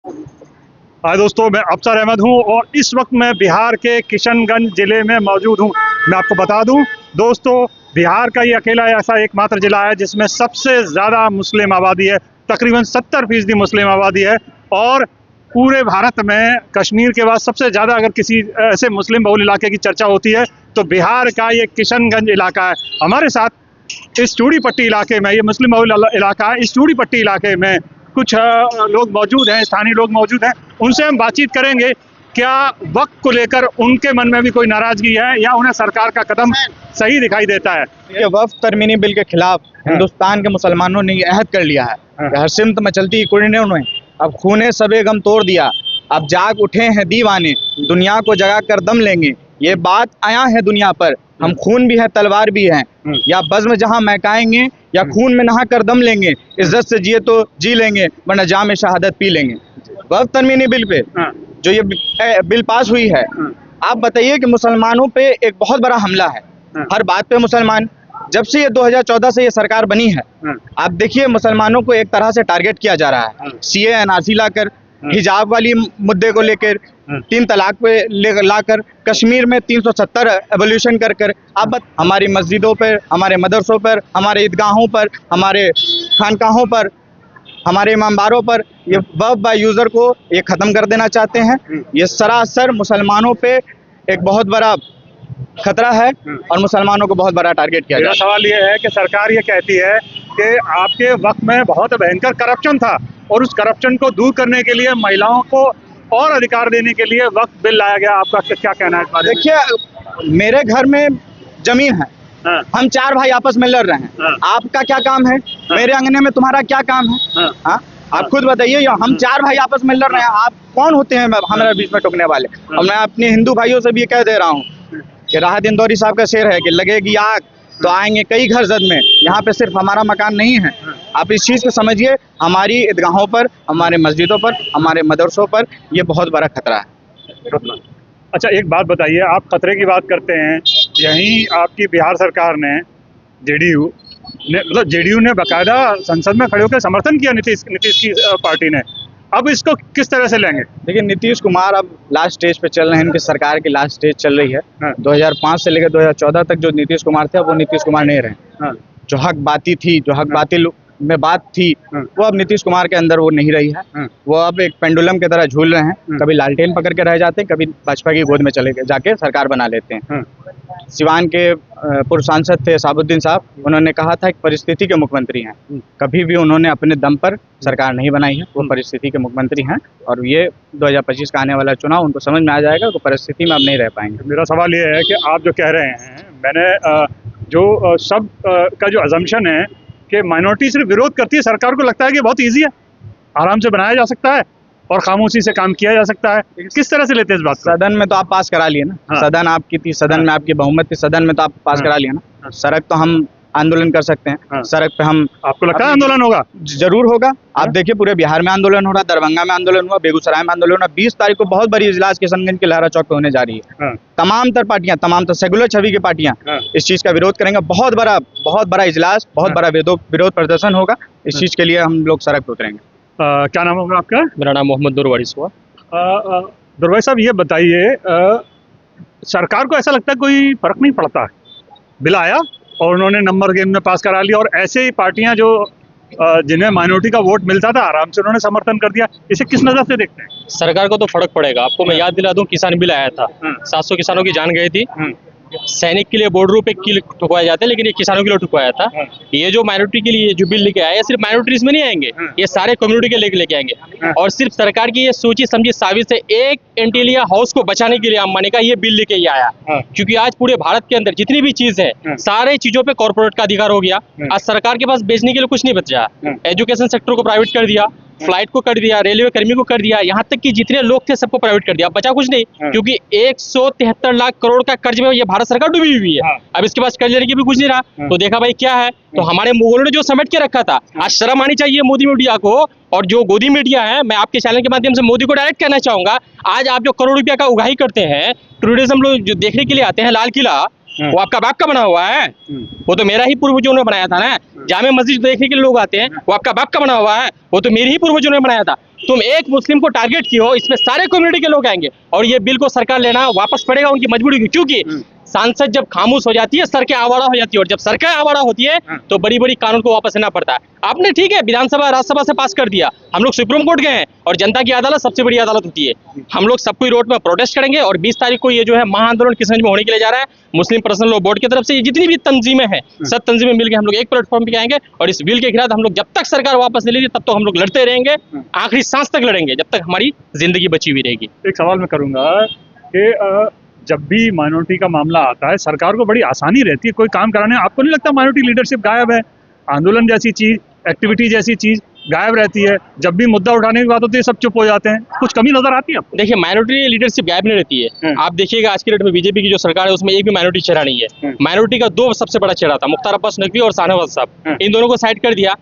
हाय दोस्तों, मैं अफसर अहमद हूं और इस वक्त मैं बिहार के किशनगंज ज़िले में मौजूद हूं। मैं आपको बता दूं दोस्तों, बिहार का ये अकेला ऐसा एकमात्र ज़िला है जिसमें सबसे ज़्यादा मुस्लिम आबादी है। तकरीबन 70% मुस्लिम आबादी है और पूरे भारत में कश्मीर के बाद सबसे ज़्यादा अगर किसी ऐसे मुस्लिम बहुल इलाके की चर्चा होती है तो बिहार का ये किशनगंज इलाका है। हमारे साथ इस चूड़ी पट्टी इलाके में, ये मुस्लिम बहुल इलाका है, इस चूड़ी पट्टी इलाके में कुछ लोग मौजूद हैं, स्थानीय लोग मौजूद हैं। उनसे हम बातचीत करेंगे, क्या वक्त को लेकर उनके मन में भी कोई नाराजगी है या उन्हें सरकार का कदम सही दिखाई देता है। ये वक्फ तरमीमी बिल के खिलाफ हिंदुस्तान के मुसलमानों ने ये अहद कर लिया है कि हर सिमत में चलती कुड़ियों ने अब खूने सबे गम तोड़ दिया। अब जाग उठे हैं दीवाने, दुनिया को जगा कर दम लेंगे। ये बात आया है दुनिया पर, हम खून भी है तलवार भी है, या बज़्म जहां महकाएंगे या खून में नहा कर दम लेंगे। इज्जत से जिए तो जी लेंगे वरना जाम शहादत पी लेंगे। वक्फ तरमीमी बिल पे जो ये बिल पास हुई है, आप बताइए कि मुसलमानों पे एक बहुत बड़ा हमला है। हर बात पे मुसलमान, जब से ये 2014 से ये सरकार बनी है, आप देखिए मुसलमानों को एक तरह से टारगेट किया जा रहा है। सीए एनआरसी लाकर, हिजाब वाली मुद्दे को लेकर, 3 तलाक पे लाकर, कश्मीर में 370 एवोल्यूशन कर कर, अब हमारी मस्जिदों पर, हमारे मदरसों पर, हमारे ईदगाहों पर, हमारे खानकाहों पर, हमारे इमामबारों पर ये वक्फ बाय यूजर को ये खत्म कर देना चाहते हैं। ये सरासर मुसलमानों पे एक बहुत बड़ा खतरा है और मुसलमानों को बहुत बड़ा टारगेट किया मेरा सवाल ये है कि सरकार ये कहती है कि आपके वक्त में बहुत भयंकर करप्शन था और उस करप्शन को दूर करने के लिए, महिलाओं को और अधिकार देने के लिए वक्फ बिल लाया गया। आपका क्या कहना है इस बारे में? देखिए, मेरे घर में जमीन है, हम 4 भाई आपस में लड़ रहे हैं, आपका क्या काम है? मेरे अंगने में तुम्हारा क्या काम है? आप खुद बताइए। हम 4 भाई आपस में लड़ रहे हैं, आप कौन होते हैं हमारे बीच में टोकने वाले? और मैं अपने हिंदू भाइयों से भी कह दे रहा हूँ कि राहत इंदौरी साहब का शेर है कि लगेगी आग तो आएंगे कई घर जद में। यहाँ पे सिर्फ हमारा मकान नहीं है, आप इस चीज़ को समझिए। हमारी ईदगाहों पर, हमारे मस्जिदों पर, हमारे मदरसों पर ये बहुत बड़ा खतरा है। अच्छा, एक बात बताइए, आप खतरे की बात करते हैं, यहीं आपकी बिहार सरकार ने, जेडीयू ने बाकायदा संसद में खड़े होकर समर्थन किया नीतीश की पार्टी ने। अब इसको किस तरह से लेंगे? देखिए, नीतीश कुमार अब लास्ट स्टेज पे चल रहे हैं, इनकी सरकार की लास्ट स्टेज चल रही है। 2005 से लेकर 2014 तक जो नीतीश कुमार थे, अब वो नीतीश कुमार नहीं रहे। जो हक बाती थी, जो हक बातिल में बात थी, वो अब नीतीश कुमार के अंदर वो नहीं रही है। वो अब एक पेंडुलम की तरह झूल रहे हैं, कभी लालटेन पकड़ के रह जाते हैं, कभी भाजपा की गोद में चले जाके सरकार बना लेते हैं। सिवान के पूर्व सांसद थे साबुद्दीन साहब, उन्होंने कहा था कि परिस्थिति के मुख्यमंत्री हैं। कभी भी उन्होंने अपने दम पर सरकार नहीं बनाई है, वो परिस्थिति के मुख्यमंत्री हैं और ये 2025 का आने वाला चुनाव उनको समझ में आ जाएगा, वो परिस्थिति में अब नहीं रह पाएंगे। मेरा सवाल ये है कि आप जो कह रहे हैं, मैंने जो सब का जो अजम्पशन है कि माइनॉरिटी सिर्फ विरोध करती है, सरकार को लगता है कि बहुत ईजी है, आराम से बनाया जा सकता है और खामोशी से काम किया जा सकता है। किस तरह से लेते हैं इस बात? सदन में तो आप पास करा लिए ना। सदन आपकी थी, सदन में आपकी बहुमत थी, सदन में तो आप पास करा लिया ना। सड़क तो हम आंदोलन कर सकते हैं, सड़क पे हम, आपको लगता है आंदोलन होगा? जरूर होगा। आप देखिए, पूरे बिहार में आंदोलन हो रहा, दरभंगा में आंदोलन हुआ, बेगूसराय में आंदोलन हुआ। 20 तारीख को बहुत बड़ी इजलास किशनगंज के लहरा चौक पे होने जा रही है। तमाम तर पार्टियां, तमाम तर सेकुलर छवि की पार्टियां इस चीज का विरोध करेंगे। बहुत बड़ा इजलास, बहुत बड़ा विरोध प्रदर्शन होगा। इस चीज के लिए हम लोग सड़क पे उतरेंगे। क्या नाम होगा आपका? मेरा नाम मोहम्मद दुरवारी हुआ। दुरवारी साहब, ये बताइए, सरकार को ऐसा लगता है कोई फर्क नहीं पड़ता, बिल आया और उन्होंने नंबर गेम में पास करा लिया और ऐसे ही पार्टियां जो जिन्हें माइनॉरिटी का वोट मिलता था, आराम से उन्होंने समर्थन कर दिया। इसे किस नजर से देखते हैं? सरकार को तो फर्क पड़ेगा। आपको मैं याद दिला दूं, किसान बिल आया था, 700 किसानों की जान गई थी। सैनिक के लिए बॉर्डरों पे किल ठुकवाए जाते हैं, लेकिन ये किसानों के लिए ठुकवाया था। ये जो माइनॉरिटी के लिए जो बिल लेके आया है, सिर्फ माइनॉरिटीज में नहीं आएंगे, ये सारे कम्युनिटी के लेके आएंगे। और सिर्फ सरकार की ये सोची समझी साजिश से एक एंटीलिया हाउस को बचाने के लिए अंबानी का ये बिल लेके आया। क्योंकि आज पूरे भारत के अंदर जितनी भी चीज है, सारे चीजों पे कॉर्पोरेट का अधिकार हो गया। आज सरकार के पास बेचने के लिए कुछ नहीं बचा। एजुकेशन सेक्टर को प्राइवेट कर दिया, फ्लाइट को कर दिया, रेलवे कर्मी को कर दिया, यहाँ तक कि जितने लोग थे सबको प्राइवेट कर दिया। बचा कुछ नहीं, क्योंकि 173 लाख करोड़ का कर्ज में ये भारत सरकार डूबी हुई है। अब इसके पास कर्ज लेने की भी कुछ नहीं रहा। तो देखा भाई क्या है, तो हमारे मुगलों ने जो समेट के रखा था, आज शर्म आनी चाहिए मोदी मीडिया को। और जो गोदी मीडिया है, मैं आपके चैनल के माध्यम से मोदी को डायरेक्ट कहना चाहूंगा, आज आप जो करोड़ रुपया का उगाही करते हैं, टूरिज्म लोग जो देखने के लिए आते हैं लाल किला, वो आपका बाप का बना हुआ है? वो तो मेरा ही पूर्वजों ने बनाया था ना। जामे मस्जिद देखने के लिए लोग आते हैं, वो आपका बाप का बना हुआ है? वो तो मेरे ही पूर्वजों ने बनाया था। तुम एक मुस्लिम को टारगेट की हो, इसमें सारे कम्युनिटी के लोग आएंगे और ये बिल को सरकार लेना वापस पड़ेगा, उनकी मजबूरी की। क्योंकि सांसद जब खामोश हो जाती है, सरकार आवारा हो जाती है, और जब सरकार आवारा होती है तो बड़ी बड़ी कानून को वापस लेना पड़ता है। आपने ठीक है विधानसभा राज्यसभा से पास कर दिया, हम लोग सुप्रीम कोर्ट गए हैं और जनता की अदालत सबसे बड़ी अदालत होती है। हम लोग सब कोई रोड पर प्रोटेस्ट करेंगे और 20 तारीख को ये जो है महाआंदोलन किशनगंज में होने के लिए जा रहा है। मुस्लिम पर्सनल लॉ बोर्ड की तरफ से ये जितनी भी तंजीमें हैं, सब तंजीमें मिलकर हम लोग एक प्लेटफॉर्म पे आएंगे और इस बिल के खिलाफ हम लोग जब तक सरकार वापस नहीं लेगी तब तक हम लोग लड़ते रहेंगे, आखिरी सांस तक लड़ेंगे, जब तक हमारी जिंदगी बची हुई रहेगी। एक सवाल मैं करूंगा कि जब भी माइनॉरिटी का मामला आता है सरकार को बड़ी आसानी रहती है कोई काम कराने। आपको नहीं लगता माइनॉरिटी लीडरशिप गायब है? आंदोलन जैसी चीज, एक्टिविटी जैसी चीज गायब रहती है, जब भी मुद्दा उठाने की बात होती है सब चुप हो जाते हैं। कुछ कमी नजर आती है आपको? देखिए माइनॉरिटी लीडरशिप गायब नहीं रहती है। आप देखिएगा आज के डेट में बीजेपी की जो सरकार है उसमें एक भी माइनॉरिटी चेहरा नहीं है। माइनॉरिटी का दो सबसे बड़ा चेहरा था, मुख्तार अब्बास नकवी और शाहनवाज साहब, इन दोनों को साइड कर दिया।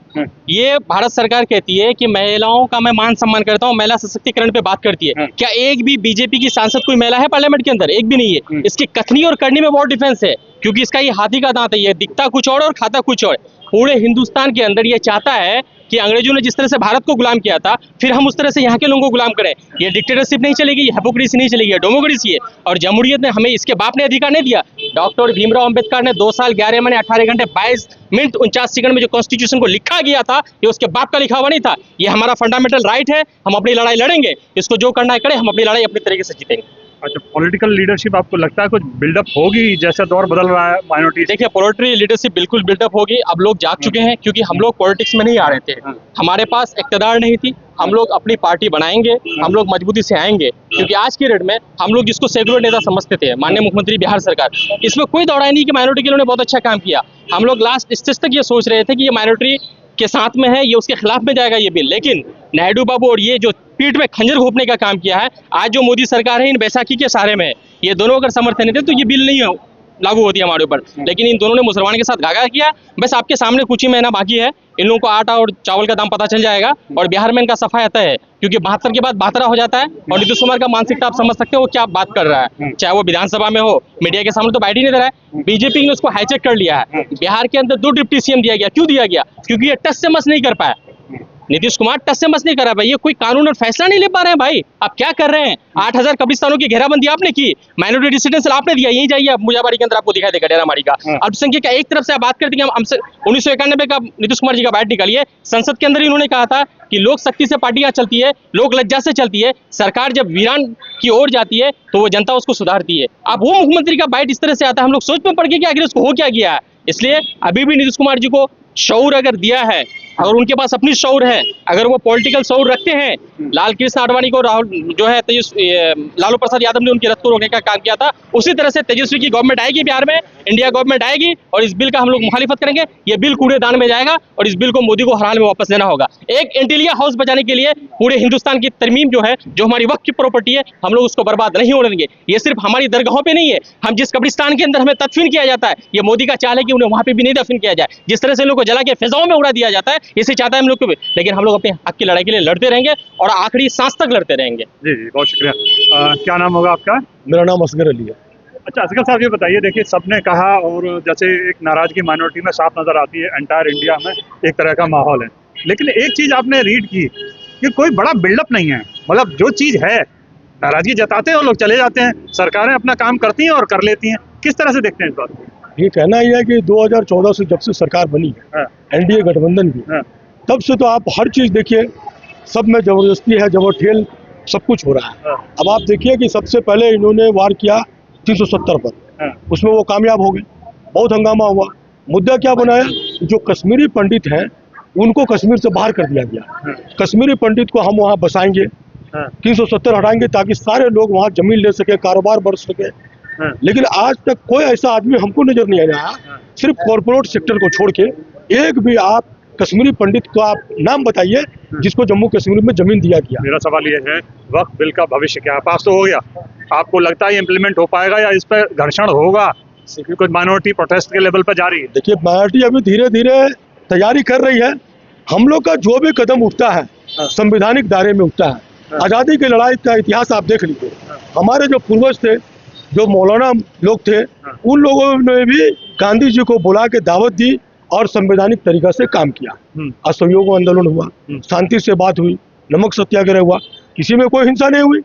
ये भारत सरकार कहती है कि महिलाओं का मैं मान सम्मान करता हूँ, महिला सशक्तिकरण पे बात करती है। क्या एक भी बीजेपी की सांसद कोई महिला है पार्लियामेंट के अंदर? एक भी नहीं है। इसकी कथनी और करनी में बहुत डिफरेंस है, क्योंकि इसका ये हाथी का दांत है, ये दिखता कुछ और खाता कुछ और। पूरे हिंदुस्तान के अंदर ये चाहता है कि अंग्रेजों ने जिस तरह से भारत को गुलाम किया था फिर हम उस तरह से यहाँ के लोगों को गुलाम करें। ये डिक्टेटरशिप नहीं चलेगी, ये हिपोक्रेसी नहीं चलेगी, ये डेमोक्रेसी है। और जमहूरियत ने हमें इसके बाप ने अधिकार नहीं दिया। डॉक्टर भीमराव अंबेडकर ने 2 साल 11 महीने 18 घंटे 22 मिनट 49 सेकंड में जो कॉन्स्टिट्यूशन को लिखा गया था ये उसके बाप का लिखा हुआ नहीं था। ये हमारा फंडामेंटल राइट है, हम अपनी लड़ाई लड़ेंगे, इसको जो करना है करें, हम अपनी लड़ाई अपने तरीके से जीतेंगे। अच्छा, पॉलिटिकल लीडरशिप आपको लगता है कुछ बिल्डअप होगी जैसे दौर बदल रहा है माइनॉरिटी? देखिए पॉलिटिकल लीडरशिप बिल्कुल बिल्डअप होगी। अब लोग जाग चुके हैं, क्योंकि हम लोग पॉलिटिक्स में नहीं आ रहे थे, हमारे पास इक़्तिदार नहीं थी। हम लोग अपनी पार्टी बनाएंगे, हम लोग मजबूती से आएंगे, क्योंकि आज की डेट में हम लोग जिसको सेकुलर नेता समझते थे, माननीय मुख्यमंत्री बिहार सरकार, इसमें कोई दौड़ा नहीं कि माइनॉरिटी के लोगों ने बहुत अच्छा काम किया। हम लोग लास्ट स्टेज तक ये सोच रहे थे कि ये माइनॉरिटी के साथ में है, ये उसके खिलाफ में जाएगा ये बिल, लेकिन नायडू बाबू और ये जो पीठ में खंजर घोंपने का काम किया है, आज जो मोदी सरकार है इन बैसाखी के सहारे में, ये दोनों अगर समर्थन नहीं थे तो ये बिल नहीं लागू होती है हमारे ऊपर। लेकिन इन दोनों ने मुसलमान के साथ घाघा किया। बस आपके सामने कुछ ही महीना बाकी है, इन लोगों को आटा और चावल का दाम पता चल जाएगा और बिहार में इनका सफाया तय है, क्योंकि 72 के बाद 72 हो जाता है। और नीतीश कुमार का मानसिकता आप समझ सकते हो वो क्या बात कर रहा है, चाहे वो विधानसभा में हो, मीडिया के सामने तो बैठ ही नहीं दे रहा है। बीजेपी ने उसको हाईचेक कर लिया है। बिहार के अंदर 2 डिप्टी सीएम दिया गया। क्यों दिया गया? क्योंकि ये टच से मस नहीं कर पाया। नीतीश कुमार टच से मस नहीं कर रहा भाई, ये कोई कानून और फैसला नहीं ले पा रहे हैं भाई। आप क्या कर रहे हैं? 8000 कब्रिस्तानों की घेराबंदी आपने की, माइनॉरिटी रेसिडेंशियल आपने दिया, यहीं जाइए आप मुजाबारी के अंदर आपको दिखाई देगा डेरामारी का। अल्पसंख्यक का एक तरफ से आप बात करते हैं, हमसे 1991 का नीतीश कुमार जी का बैठ निकालिए। संसद के अंदर इन्होंने कहा था कि लोक शक्ति से पार्टियां चलती है, लोक लज्जा से चलती है, सरकार जब वीरान की ओर जाती है तो वो जनता उसको सुधारती है। अब वो मुख्यमंत्री का बाइट इस तरह से आता है, हम लोग सोच में पड़ गए कि आखिर उसको हो क्या गया है। इसलिए अभी भी नीतीश कुमार जी को शौर अगर दिया है, अगर उनके पास अपनी शौर है, अगर वो पॉलिटिकल शौर रखते हैं, लाल कृष्ण आडवाणी को राहुल जो है लालू प्रसाद यादव ने उनके रथ को रोकने का काम किया था, उसी तरह से तेजस्वी की गवर्नमेंट आएगी बिहार में, इंडिया गवर्नमेंट आएगी और इस बिल का हम लोग मुखालिफत करेंगे। ये बिल कूड़ेदान में जाएगा और इस बिल को मोदी को हर हाल में वापस लेना होगा। एक इंटीरियर हाउस बचाने के लिए पूरे हिंदुस्तान की तरमीम जो है, जो हमारी वक्त की प्रॉपर्टी है, हम लोग उसको बर्बाद नहीं होने देंगे। ये सिर्फ हमारी दरगाहों पे नहीं है, हम जिस कब्रिस्तान के अंदर हमें तदफीन किया जाता है, ये मोदी का चाल है कि उन्हें वहां पे भी नहीं दफन किया जाए। जिस तरह से लोगों को जला के फिजाओं में उड़ा दिया जाता है, इसे चाहता है हम लोग को भी, लेकिन हम लोग अपने हक की लड़ाई के लिए लड़ते रहेंगे और आखिरी सांस तक लड़ते रहेंगे। जी जी, बहुत शुक्रिया। क्या नाम होगा आपका? मेरा नाम असगर अली है। अच्छा असगर साहब, ये बताइए, देखिए सबने कहा और जैसे एक नाराजगी माइनॉरिटी में साफ नजर आती है, एंटायर इंडिया में एक तरह का माहौल है, लेकिन एक चीज आपने रीड की कि कोई बड़ा बिल्डअप नहीं है, मतलब जो चीज है नाराजगी जताते हैं और लोग चले जाते हैं, सरकारें अपना काम करती हैं और कर लेती हैं। किस तरह से देखते हैं इस बात को? ये कहना ही है कि 2014 से जब से सरकार बनी है, एनडीए गठबंधन की, तब से तो आप हर चीज देखिए, सब में जबरदस्ती है, जबरठेल सब कुछ हो रहा है। अब आप देखिए कि सबसे पहले इन्होंने वार किया 370 पर, उसमें वो कामयाब हो गए, बहुत हंगामा हुआ। मुद्दा क्या बनाया? जो कश्मीरी पंडित हैं उनको कश्मीर से बाहर कर दिया गया। कश्मीरी पंडित को हम वहाँ बसाएंगे, 370 हटाएंगे ताकि सारे लोग वहाँ जमीन ले सके, कारोबार बढ़ सके। लेकिन आज तक कोई ऐसा आदमी हमको नजर नहीं आया, सिर्फ कॉर्पोरेट सेक्टर को छोड़ के एक भी आप कश्मीरी पंडित को आप नाम बताइए जिसको जम्मू कश्मीर में जमीन दिया गया। मेरा सवाल ये है, वक्त बिल का भविष्य क्या है? पास तो हो गया, आपको लगता है इम्प्लीमेंट हो पाएगा या इस पर घर्षण होगा? कुछ माइनॉरिटी प्रोटेस्ट के लेवल पर जा रही है। देखिए माइनॉरिटी अभी धीरे धीरे तैयारी कर रही है। हम लोग का जो भी कदम उठता है संवैधानिक दायरे में उठता है। आज़ादी की लड़ाई का इतिहास आप देख लीजिए, हमारे जो पूर्वज थे जो मौलाना लोग थे उन लोगों ने भी गांधी जी को बुला के दावत दी और संवैधानिक तरीका से काम किया। असहयोग आंदोलन हुआ, शांति से बात हुई, नमक सत्याग्रह हुआ, किसी में कोई हिंसा नहीं हुई।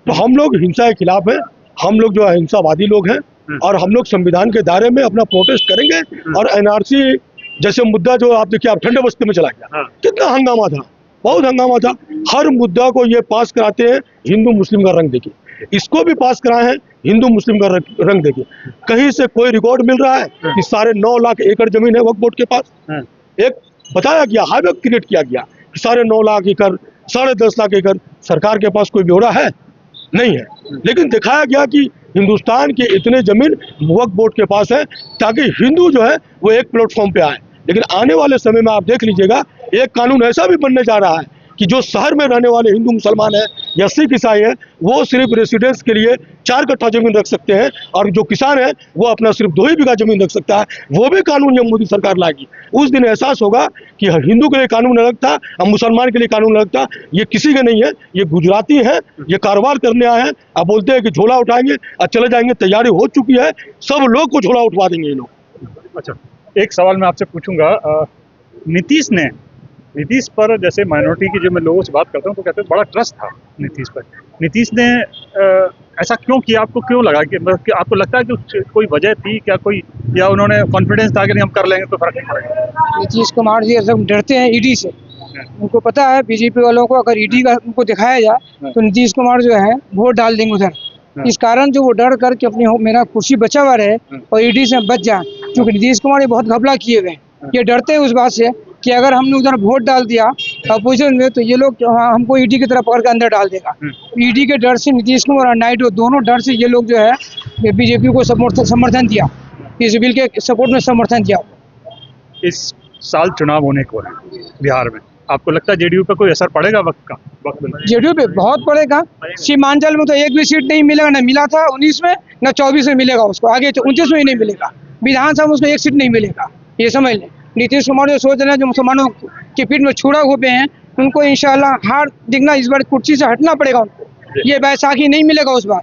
तो हम लोग हिंसा के खिलाफ हैं, हम लोग जो अहिंसावादी लोग हैं और हम लोग संविधान के दायरे में अपना प्रोटेस्ट करेंगे। और एनआरसी जैसे मुद्दा जो आप देखिए, आप ठंडे बस्ती में चला गया, कितना हंगामा था, बहुत हंगामा था। हर मुद्दा को ये पास कराते हैं हिंदू मुस्लिम का रंग देखिए, इसको भी पास कराए हैं हिंदू मुस्लिम का रंग देखिए। कहीं से कोई रिकॉर्ड मिल रहा है कि 9.5 लाख एकड़ जमीन है वक्फ बोर्ड के पास। एक बताया गया, हाईवे क्रिएट किया गया कि 9.5 लाख एकड़, 10.5 लाख एकड़ सरकार के पास कोई ब्यौरा है नहीं है। लेकिन दिखाया गया कि हिंदुस्तान के इतने जमीन वक्फ बोर्ड के पास है ताकि हिंदू जो है वो एक प्लेटफॉर्म पे आए। लेकिन आने वाले समय में आप देख लीजिएगा, एक कानून ऐसा भी बनने जा रहा है कि जो शहर में रहने वाले हिंदू मुसलमान हैं या सिख ईसाई हैं वो सिर्फ रेसिडेंस के लिए 4 कट्ठा जमीन रख सकते हैं और जो किसान है वो अपना सिर्फ 2 ही बीघा जमीन रख सकता है। वो भी कानून जब मोदी सरकार लाएगी उस दिन एहसास होगा कि हिंदू के लिए कानून अलग था और मुसलमान के लिए कानून अलग था। ये किसी के नहीं है, ये गुजराती है, ये कारोबार करने आए हैं। अब बोलते हैं कि झोला उठाएंगे और चले जाएंगे, तैयारी हो चुकी है, सब लोग को झोला उठवा देंगे ये लोग। अच्छा, एक सवाल मैं आपसे पूछूंगा, नीतीश पर, जैसे माइनॉरिटी की जो मैं लोगों से बात करता हूँ तो कहते हैं बड़ा ट्रस्ट था नीतीश पर। नीतीश ने ऐसा क्यों किया, आपको क्यों लगा कि मतलब कि आपको लगता है कि कोई वजह थी क्या कोई, या उन्होंने कॉन्फिडेंस था कि नहीं हम कर लेंगे तो फर्क नहीं पड़ेगा? नीतीश कुमार जी एकदम डरते हैं ईडी से। उनको पता है बीजेपी वालों को अगर ईडी का उनको दिखाया जाए तो नीतीश कुमार जो है वोट डाल देंगे उधर। इस कारण जो वो डर करके अपनी मेरा कुर्सी बचा हुआ रहे और ईडी से बच जाए, क्योंकि नीतीश कुमार ये बहुत घपला किए हुए हैं। ये डरते हैं उस बात से कि अगर हमने उधर वोट डाल दिया अपोजिशन में तो ये लोग हमको ईडी की तरफ पकड़ के अंदर डाल देगा। ईडी के डर से नीतीश कुमार और नायडू दोनों डर से ये लोग जो है बीजेपी को समर्थन दिया, इस बिल के सपोर्ट में समर्थन दिया। इस साल चुनाव होने को है बिहार में, आपको लगता है जेडीयू पे कोई असर पड़ेगा वक्त में? जेडीयू पे बहुत पड़ेगा। सीमांचल में तो एक भी सीट नहीं मिलेगा, न मिला था 19 में न 24 में मिलेगा उसको, आगे 29 में ही नहीं मिलेगा। विधानसभा में उसको एक सीट नहीं मिलेगा, ये समझ लें। नीतीश कुमार जो सोच रहे हैं, जो मुसलमानों के पीठ में छुरा हुए हैं, उनको इंशाल्लाह हार दिखना, इस बार कुर्सी से हटना पड़ेगा उनको। ये बैसाखी नहीं मिलेगा उस बार,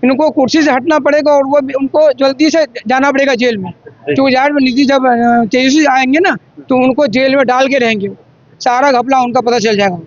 इनको कुर्सी से हटना पड़ेगा और वो उनको जल्दी से जाना पड़ेगा जेल में, क्योंकि यार नीतीश जब तेजी से आएंगे ना तो उनको जेल में डाल के रहेंगे, सारा घपला उनका पता चल जाएगा।